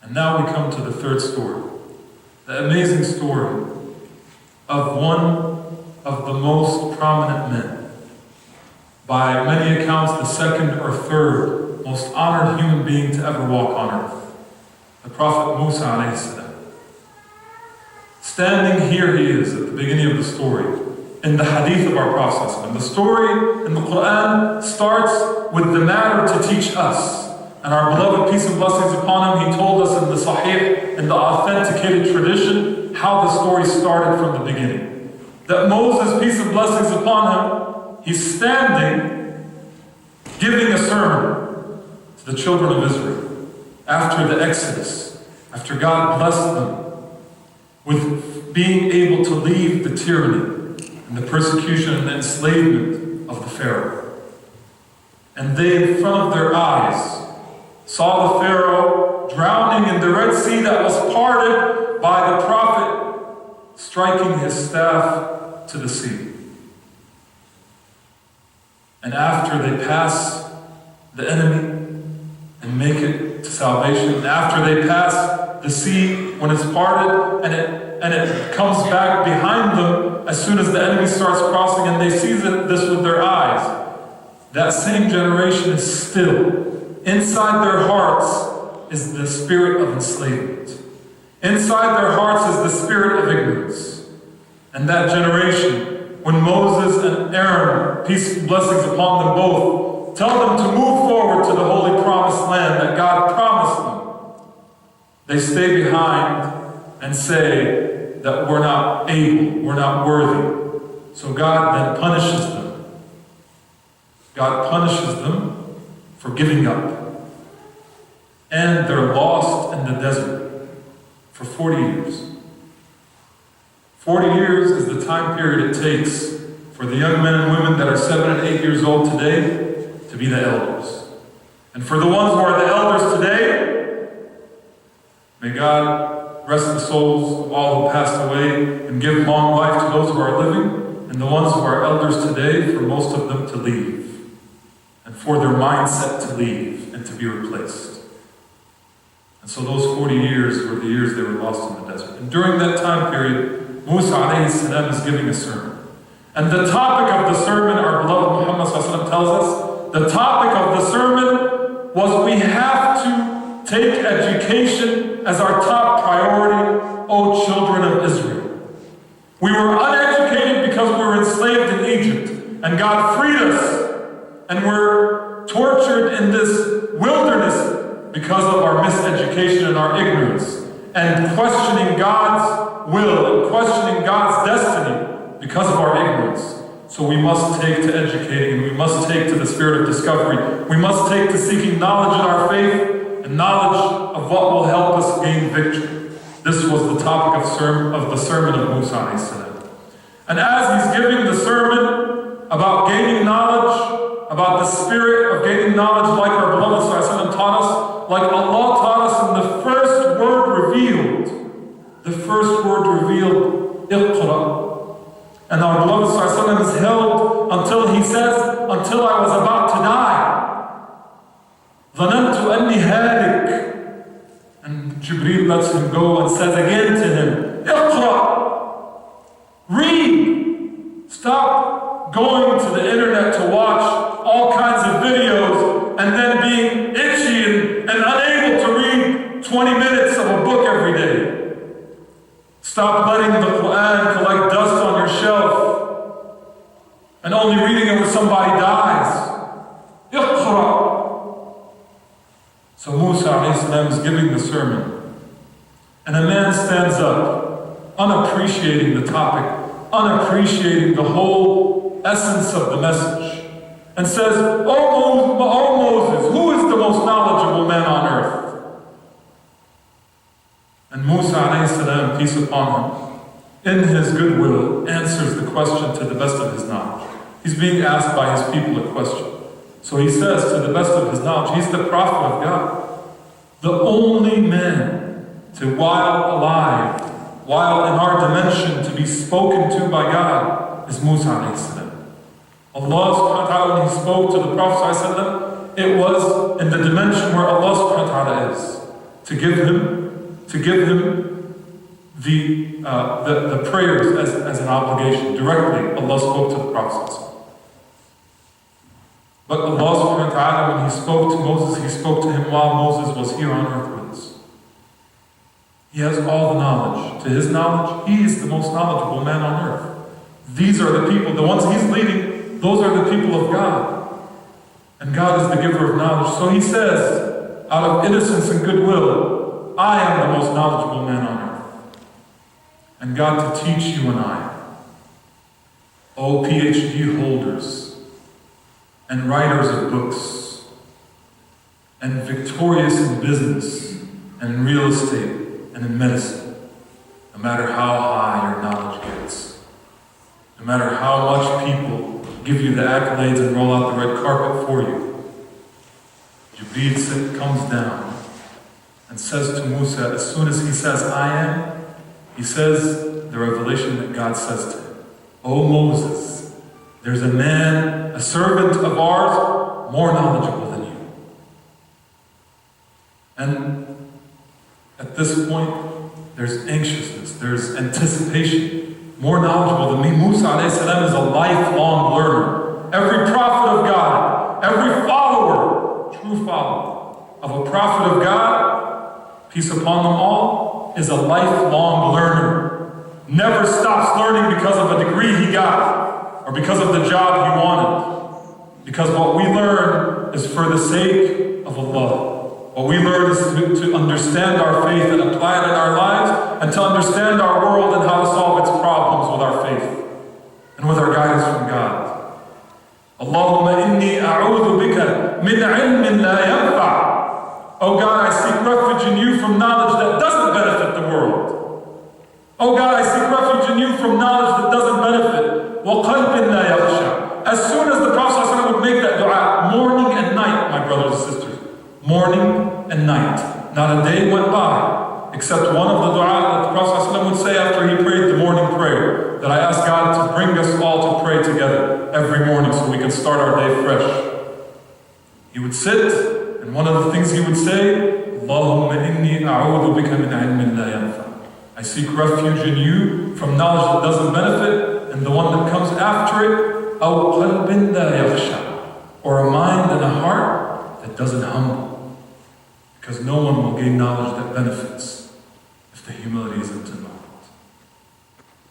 And now we come to the third story. The amazing story of one of the most prominent men. By many accounts, the second or third most honored human being to ever walk on earth. The Prophet Musa alayhi salam. Standing here he is at the beginning of the story, in the hadith of our Prophet. The story in the Quran starts with the matter to teach us. And our beloved, peace and blessings upon him, he told us in the Sahih, in the authenticated tradition, how the story started from the beginning. That Moses, peace and blessings upon him, he's standing, giving a sermon to the children of Israel after the Exodus, after God blessed them with being able to leave the tyranny and the persecution and the enslavement of the Pharaoh. And they, in front of their eyes, saw the Pharaoh drowning in the Red Sea that was parted by the Prophet striking his staff to the sea. And after they pass the enemy and make it to salvation, and after they pass the sea when it's parted and it comes back behind them as soon as the enemy starts crossing and they see this with their eyes, that same generation is still, inside their hearts is the spirit of enslavement. Inside their hearts is the spirit of ignorance. And that generation, when Moses and Aaron, peace and blessings upon them both, tell them to move forward to the holy promised land that God promised them, they stay behind and say that we're not able, we're not worthy. So God then punishes them. God punishes them for giving up. And they're lost in the desert for 40 years. 40 years is the time period it takes for the young men and women that are 7 and 8 years old today to be the elders. And for the ones who are the elders today, may God rest the souls of all who passed away and give long life to those who are living, and the ones who are elders today, for most of them to leave, and for their mindset to leave and to be replaced. And so those 40 years were the years they were lost in the desert. And during that time period, Musa alayhi salam is giving a sermon. And the topic of the sermon, our beloved Muhammad sallallahu alaihi wasallam tells us, the topic of the sermon was we have to take education as our top priority, O children of Israel. We were uneducated because we were enslaved in Egypt, and God freed us, and we're tortured in this wilderness because of our miseducation and our ignorance, and questioning God's will and questioning God's destiny because of our ignorance. So we must take to educating, and we must take to the spirit of discovery. We must take to seeking knowledge in our faith and knowledge of what will help us gain victory. This was the topic of the sermon of Musa alayhi salam. And as he's giving the sermon about gaining knowledge, about the spirit of gaining knowledge, like our beloved sallallahu alaihi wasallam taught us, like Allah taught us in the first word revealed, Iqra. And our beloved sallallahu alaihi wasallam is held until he says, until I was about to die. ظَنَنْتُ أَنِّي هَالِكَ. And Jibreel lets him go and says again to him, Iqra. Read. Stop going to the internet to watch all kinds of videos and then being itchy and unable to read 20 minutes of a book every day. Stop letting the Quran collect dust on your shelf and only reading it when somebody dies. Iqra. So Musa alayhi salam is giving the sermon, and a man stands up, unappreciating the topic, unappreciating the whole essence of the message, and says, O Moses, who is the most knowledgeable man on earth? And Musa alayhi salam, peace upon him, in his goodwill, answers the question to the best of his knowledge. He's being asked by his people a question. So he says, to the best of his knowledge, he's the prophet of God. The only man to, while alive, while in our dimension, to be spoken to by God is Musa alayhi salam. Allah subhanahu wa ta'ala, when he spoke to the Prophet sallallahu alaihi wasallam, it was in the dimension where Allah subhanahu wa ta'ala is. to give him the prayers as an obligation. Directly, Allah spoke to the Prophet. But Allah subhanahu wa ta'ala, when He spoke to Moses, He spoke to him while Moses was here on earth with us. He has all the knowledge. To his knowledge, he is the most knowledgeable man on earth. These are the people, the ones he's leading, those are the people of God. And God is the giver of knowledge. So he says, out of innocence and goodwill, I am the most knowledgeable man on earth. And God to teach you and I, O PhD holders, and writers of books, and victorious in business, and in real estate, and in medicine, no matter how high your knowledge gets, no matter how much people give you the accolades and roll out the red carpet for you, Jibreel comes down and says to Musa, as soon as he says, I am, he says the revelation that God says to him, O Moses, there's a man, a servant of ours, more knowledgeable than you. And at this point, there's anxiousness, there's anticipation. More knowledgeable than me. Musa alayhi salam is a lifelong learner. Every prophet of God, every follower, true follower of a prophet of God, peace upon them all, is a lifelong learner. Never stops learning because of a degree he got, or because of the job he wanted. Because what we learn is for the sake of Allah. What we learn is to understand our faith and apply it in our lives, and to understand our world and how to solve its problems with our faith and with our guidance from God. Allahumma inni a'udhu bika min ilmin la yanfa'. Oh God, I seek refuge in you from knowledge that doesn't benefit the world. Oh God, I seek refuge in you from knowledge that doesn't benefit. Wa qalbin la yakhsha. As soon as the Prophet ﷺ would make that dua, morning and night, my brothers and sisters, morning and night, not a day went by except one of the dua that the Prophet ﷺ would say after he prayed the morning prayer, that I ask God to bring us all to pray together every morning so we can start our day fresh. He would sit, and one of the things he would say, Allahumma inni a'udhu bika min ilmin la yanfa'. I seek refuge in you from knowledge that doesn't benefit, and the one that comes after it, aw qalbin la yakhsha, or a mind and a heart that doesn't humble. Because no one will gain knowledge that benefits if the humility isn't enough.